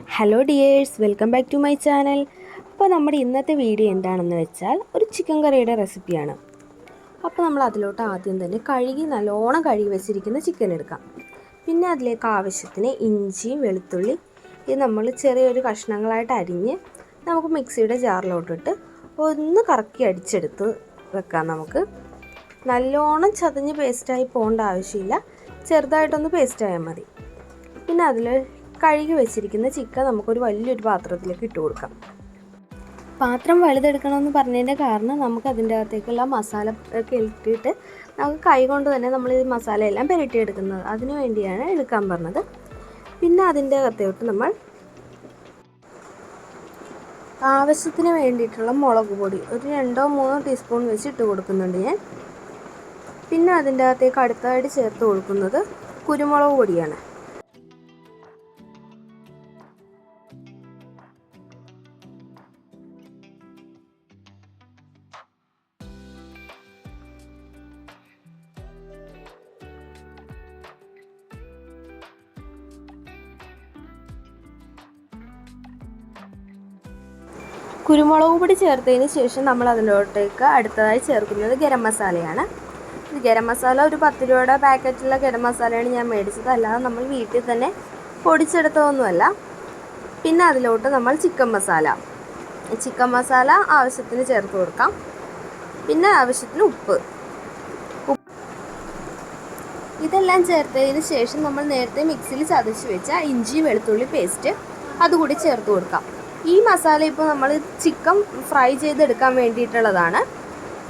Hello dears, welcome back to my channel. അപ്പോൾ നമ്മുടെ ഇന്നത്തെ വീഡിയോ എന്താണെന്ന് വെച്ചാൽ ഒരു ചിക്കൻ കറിയുടെ റെസിപ്പിയാണ്. അപ്പോൾ നമ്മൾ അതിലോട്ട് ആദ്യം തന്നെ നല്ലോണം കഴുകി വെച്ചിരിക്കുന്ന ചിക്കൻ എടുക്കാം. പിന്നെ അതിലേക്ക് ആവശ്യത്തിന് ഇഞ്ചിയും വെളുത്തുള്ളി ഇത് നമ്മൾ ചെറിയൊരു കഷ്ണങ്ങളായിട്ട് അരിഞ്ഞ് നമുക്ക് മിക്സിയുടെ ജാറിലോട്ടിട്ട് ഒന്ന് കറക്കി അടിച്ചെടുത്ത് വെക്കാം. നമുക്ക് നല്ലോണം ചതഞ്ഞ് പേസ്റ്റായി പോകേണ്ട ആവശ്യമില്ല, ചെറുതായിട്ടൊന്ന് പേസ്റ്റായാൽ മതി. പിന്നെ അതിൽ കഴുകി വെച്ചിരിക്കുന്ന ചിക്കൻ നമുക്കൊരു വലിയൊരു പാത്രത്തിലേക്ക് ഇട്ട് കൊടുക്കാം. പാത്രം വലുതെടുക്കണമെന്ന് പറഞ്ഞതിൻ്റെ കാരണം നമുക്ക് അതിൻ്റെ അകത്തേക്കുള്ള മസാല ഒക്കെ ഇട്ടിട്ട് നമുക്ക് കൈ കൊണ്ട് തന്നെ നമ്മൾ ഈ മസാലയെല്ലാം പുരട്ടിയെടുക്കുന്നത്, അതിനു വേണ്ടിയാണ് എടുക്കാൻ പറഞ്ഞത്. പിന്നെ അതിൻ്റെ അകത്തോട്ട് നമ്മൾ ആവശ്യത്തിന് വേണ്ടിയിട്ടുള്ള മുളക് പൊടി ഒരു 2-3 ടീസ്പൂൺ വെച്ച് ഇട്ട് കൊടുക്കുന്നുണ്ട് ഞാൻ. പിന്നെ അതിൻ്റെ അകത്തേക്ക് അടുത്തായിട്ട് ചേർത്ത് കൊടുക്കുന്നത് കുരുമുളക് പൊടിയാണ്. കുരുമുളക് പൊടി ചേർത്തതിന് ശേഷം നമ്മൾ അതിലോട്ടേക്ക് അടുത്തതായി ചേർക്കുന്നത് ഗരം മസാലയാണ്. ഗരം മസാല ഒരു 10 രൂപയുടെ പാക്കറ്റിലുള്ള ഗരം മസാലയാണ് ഞാൻ മേടിച്ചത്, അല്ലാതെ നമ്മൾ വീട്ടിൽ തന്നെ പൊടിച്ചെടുത്തതൊന്നുമല്ല. പിന്നെ അതിലോട്ട് നമ്മൾ ചിക്കൻ മസാല ആവശ്യത്തിന് ചേർത്ത് കൊടുക്കാം. പിന്നെ ആവശ്യത്തിന് ഉപ്പ്. ഇതെല്ലാം ചേർത്തതിന് ശേഷം നമ്മൾ നേരത്തെ മിക്സിയിൽ ചതച്ച് വെച്ച ഇഞ്ചി വെളുത്തുള്ളി പേസ്റ്റ് അതുകൂടി ചേർത്ത് കൊടുക്കാം. ഈ മസാല ഇപ്പോൾ നമ്മൾ ചിക്കൻ ഫ്രൈ ചെയ്തെടുക്കാൻ വേണ്ടിയിട്ടുള്ളതാണ്.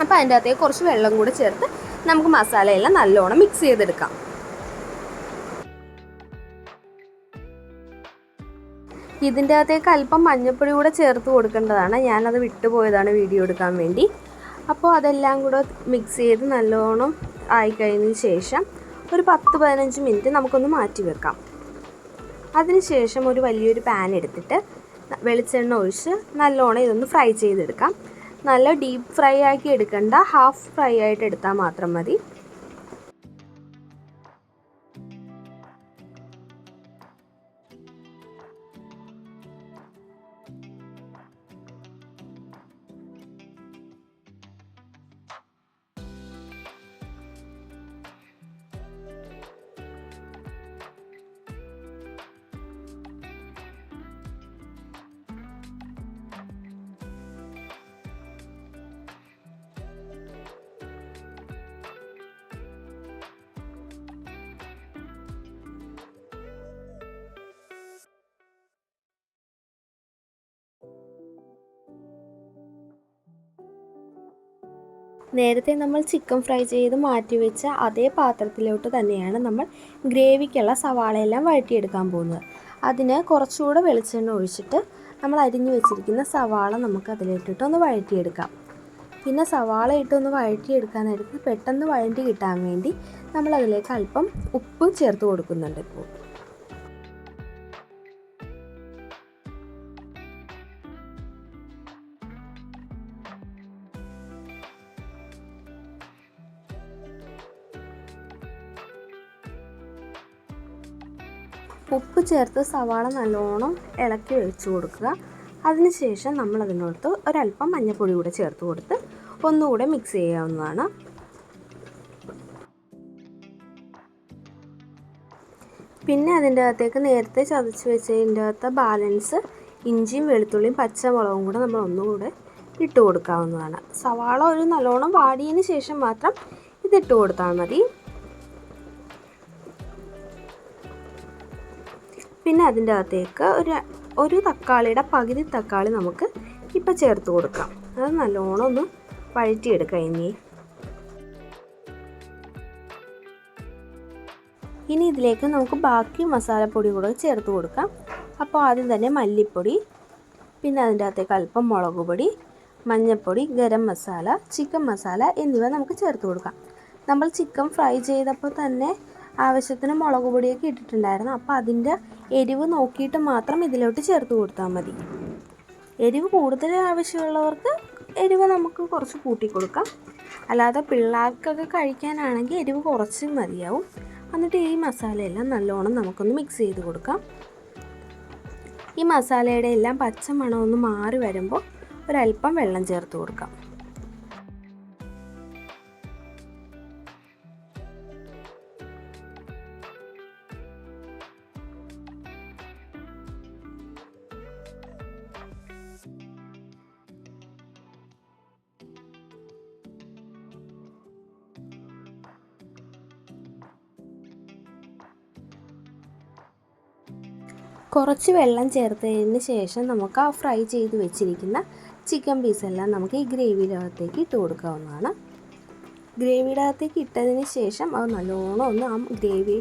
അപ്പോൾ അതിൻ്റെ അകത്തേക്ക് കുറച്ച് വെള്ളം കൂടി ചേർത്ത് നമുക്ക് മസാലയെല്ലാം നല്ലോണം മിക്സ് ചെയ്തെടുക്കാം. ഇതിൻ്റെ അകത്തേക്ക് അല്പം മഞ്ഞൾപ്പൊടി കൂടെ ചേർത്ത് കൊടുക്കേണ്ടതാണ്, ഞാനത് വിട്ടുപോയതാണ് വീഡിയോ എടുക്കാൻ വേണ്ടി. അപ്പോൾ അതെല്ലാം കൂടെ മിക്സ് ചെയ്ത് നല്ലോണം ആയിക്കഴിഞ്ഞതിന് ശേഷം ഒരു 10-15 മിനിറ്റ് നമുക്കൊന്ന് മാറ്റി വെക്കാം. അതിനുശേഷം ഒരു വലിയൊരു പാൻ എടുത്തിട്ട് വെളിച്ചെണ്ണ ഒഴിച്ച് നല്ലോണം ഇതൊന്ന് ഫ്രൈ ചെയ്തെടുക്കാം. നല്ല ഡീപ്പ് ഫ്രൈ ആക്കി എടുക്കണ്ട, ഹാഫ് ഫ്രൈ ആയിട്ട് എടുത്താൽ മാത്രം മതി. നേരത്തെ നമ്മൾ ചിക്കൻ ഫ്രൈ ചെയ്ത് മാറ്റി വെച്ച അതേ പാത്രത്തിലോട്ട് തന്നെയാണ് നമ്മൾ ഗ്രേവിക്കുള്ള സവാളയെല്ലാം വഴറ്റിയെടുക്കാൻ പോകുന്നത്. അതിന് കുറച്ചുകൂടെ വെളിച്ചെണ്ണ ഒഴിച്ചിട്ട് നമ്മൾ അരിഞ്ഞു വെച്ചിരിക്കുന്ന സവാള നമുക്ക് അതിലിട്ടിട്ട് ഒന്ന് വഴറ്റിയെടുക്കാം. പിന്നെ സവാള ഇട്ടൊന്ന് വഴറ്റിയെടുക്കാനായിട്ട് പെട്ടെന്ന് വഴറ്റി കിട്ടാൻ വേണ്ടി നമ്മൾ അതിലേക്ക് അല്പം ഉപ്പ് ചേർത്ത് കൊടുക്കുന്നുണ്ട്. ഇപ്പോൾ ഉപ്പ് ചേർത്ത് സവാള നല്ലോണം ഇളക്കി ഒഴിച്ചു കൊടുക്കുക. അതിനുശേഷം നമ്മൾ അതിനോട്ട് ഒരല്പം മഞ്ഞൾപ്പൊടി കൂടെ ചേർത്ത് കൊടുത്ത് ഒന്നുകൂടെ മിക്സ് ചെയ്യാവുന്നതാണ്. പിന്നെ അതിൻ്റെ അകത്തേക്ക് നേരത്തെ ചതച്ച് വെച്ചതിൻ്റെ അകത്ത് ബാലൻസ് ഇഞ്ചിയും വെളുത്തുള്ളിയും പച്ചമുളകും കൂടെ നമ്മൾ ഒന്നുകൂടെ ഇട്ട് കൊടുക്കാവുന്നതാണ്. സവാള ഒരു നല്ലോണം വാടിയതിന് ശേഷം മാത്രം ഇതിട്ട് കൊടുത്താൽ മതി. പിന്നെ അതിൻ്റെ അകത്തേക്ക് ഒരു തക്കാളിയുടെ പകുതി തക്കാളി നമുക്ക് ഇപ്പോൾ ചേർത്ത് കൊടുക്കാം. അത് നല്ലോണം ഒന്ന് വഴറ്റിയെടുക്കാം. ഇനി ഇതിലേക്ക് നമുക്ക് ബാക്കി മസാലപ്പൊടി കൂടെ ചേർത്ത് കൊടുക്കാം. അപ്പോൾ ആദ്യം തന്നെ മല്ലിപ്പൊടി, പിന്നെ അതിൻ്റെ അകത്തേക്ക് അല്പം മുളക് പൊടി, മഞ്ഞൾപ്പൊടി, ഗരം മസാല, ചിക്കൻ മസാല എന്നിവ നമുക്ക് ചേർത്ത് കൊടുക്കാം. നമ്മൾ ചിക്കൻ ഫ്രൈ ചെയ്തപ്പോൾ തന്നെ ആവശ്യത്തിന് മുളക് പൊടിയൊക്കെ ഇട്ടിട്ടുണ്ടായിരുന്നു. അപ്പോൾ അതിൻ്റെ എരിവ് നോക്കിയിട്ട് മാത്രം ഇതിലോട്ട് ചേർത്ത് കൊടുത്താൽ മതി. എരിവ് കൂടുതൽ ആവശ്യമുള്ളവർക്ക് എരിവ് നമുക്ക് കുറച്ച് കൂട്ടി കൊടുക്കാം, അല്ലാതെ പിള്ളേർക്കൊക്കെ കഴിക്കാനാണെങ്കിൽ എരിവ് കുറച്ച് മതിയാവും. എന്നിട്ട് ഈ മസാലയെല്ലാം നല്ലോണം നമുക്കൊന്ന് മിക്സ് ചെയ്ത് കൊടുക്കാം. ഈ മസാലയുടെ എല്ലാം പച്ച മണം ഒന്ന് മാറി വരുമ്പോൾ ഒരല്പം വെള്ളം ചേർത്ത് കൊടുക്കാം. കുറച്ച് വെള്ളം ചേർത്തതിന് ശേഷം നമുക്ക് ആ ഫ്രൈ ചെയ്ത് വെച്ചിരിക്കുന്ന ചിക്കൻ പീസെല്ലാം നമുക്ക് ഈ ഗ്രേവിയുടെ അകത്തേക്ക് ഇട്ട് കൊടുക്കാവുന്നതാണ്. ഗ്രേവിയുടെ അകത്തേക്ക് ഇട്ടതിന് ശേഷം അത് നല്ലോണം ഒന്ന് ആ ഗ്രേവി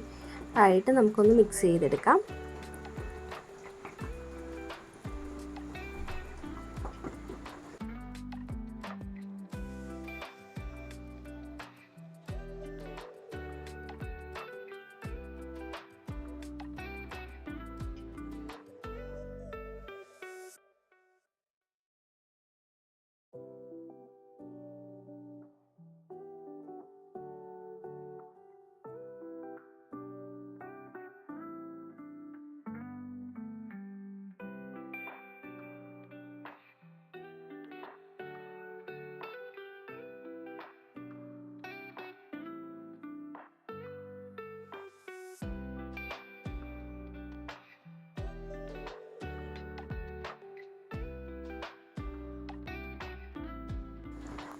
ആയിട്ട് നമുക്കൊന്ന് മിക്സ് ചെയ്തെടുക്കാം.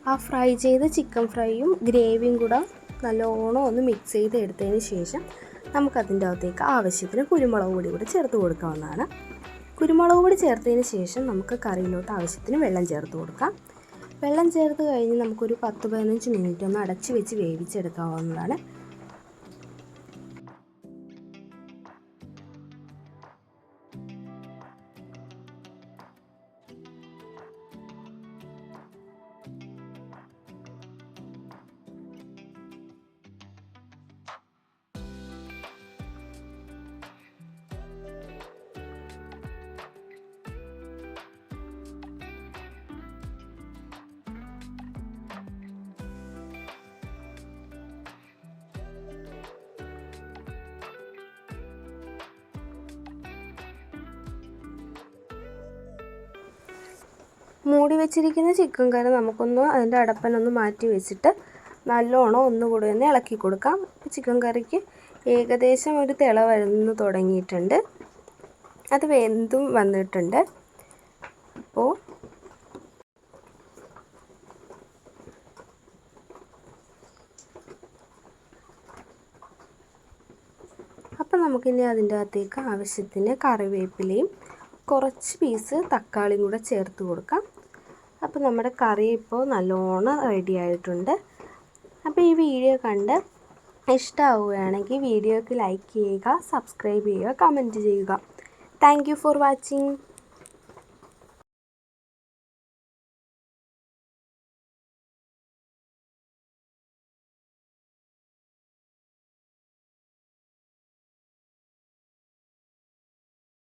ആ ഫ്രൈ ചെയ്ത ചിക്കൻ ഫ്രൈയും ഗ്രേവിയും കൂടെ നല്ലോണം ഒന്ന് മിക്സ് ചെയ്ത് എടുത്തതിന് ശേഷം നമുക്കതിൻ്റെ അകത്തേക്ക് ആവശ്യത്തിന് കുരുമുളക് പൊടി കൂടി ചേർത്ത് കൊടുക്കാവുന്നതാണ്. കുരുമുളക് പൊടി ചേർത്തതിന് ശേഷം നമുക്ക് കറിയിലോട്ട് ആവശ്യത്തിന് വെള്ളം ചേർത്ത് കൊടുക്കാം. വെള്ളം ചേർത്ത് കഴിഞ്ഞ് നമുക്കൊരു 10-15 മിനിറ്റ് ഒന്ന് അടച്ച് വെച്ച് വേവിച്ചെടുക്കാവുന്നതാണ്. മൂടി വെച്ചിരിക്കുന്ന ചിക്കൻ കറി നമുക്കൊന്ന് അതിൻ്റെ അടപ്പനൊന്ന് മാറ്റി വെച്ചിട്ട് നല്ലോണം ഒന്നുകൂടി ഒന്ന് ഇളക്കി കൊടുക്കാം. ചിക്കൻ കറിക്ക് ഏകദേശം ഒരു തിള വരുന്നു തുടങ്ങിയിട്ടുണ്ട്. അത് വെന്തും വന്നിട്ടുണ്ട്. അപ്പോൾ നമുക്കിനി അതിൻ്റെ അകത്തേക്ക് ആവശ്യത്തിന് കറിവേപ്പിലയും കുറച്ച് പീസ് തക്കാളിയും കൂടെ ചേർത്ത് കൊടുക്കാം. അപ്പോൾ നമ്മുടെ കറി ഇപ്പോൾ നല്ലോണം റെഡി ആയിട്ടുണ്ട്. അപ്പോൾ ഈ വീഡിയോ കണ്ട് ഇഷ്ടമാവുകയാണെങ്കിൽ വീഡിയോക്ക് ലൈക്ക് ചെയ്യുക, സബ്സ്ക്രൈബ് ചെയ്യുക, കമൻറ്റ് ചെയ്യുക. Thank you for watching.